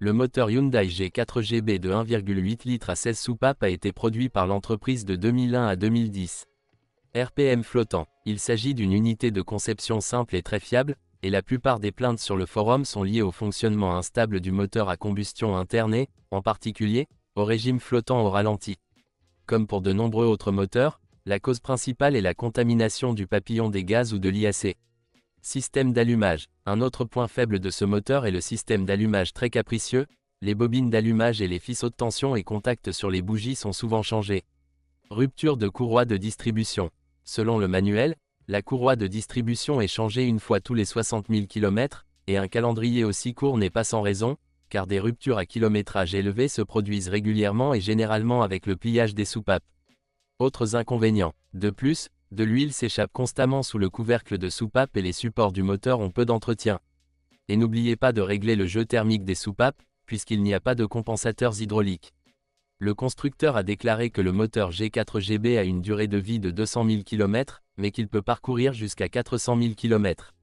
Le moteur Hyundai G4GB de 1,8 litres à 16 soupapes a été produit par l'entreprise de 2001 à 2010. RPM flottant. Il s'agit d'une unité de conception simple et très fiable, et la plupart des plaintes sur le forum sont liées au fonctionnement instable du moteur à combustion interne et, en particulier, au régime flottant au ralenti. Comme pour de nombreux autres moteurs, la cause principale est la contamination du papillon des gaz ou de l'IAC. Système d'allumage. Un autre point faible de ce moteur est le système d'allumage très capricieux. Les bobines d'allumage et les faisceaux de tension et contact sur les bougies sont souvent changés. Rupture de courroie de distribution. Selon le manuel, la courroie de distribution est changée une fois tous les 60 000 km, et un calendrier aussi court n'est pas sans raison, car des ruptures à kilométrage élevé se produisent régulièrement et généralement avec le pliage des soupapes. Autres inconvénients. De plus, de l'huile s'échappe constamment sous le couvercle de soupape et les supports du moteur ont peu d'entretien. Et n'oubliez pas de régler le jeu thermique des soupapes, puisqu'il n'y a pas de compensateurs hydrauliques. Le constructeur a déclaré que le moteur G4GB a une durée de vie de 200 000 km, mais qu'il peut parcourir jusqu'à 400 000 km.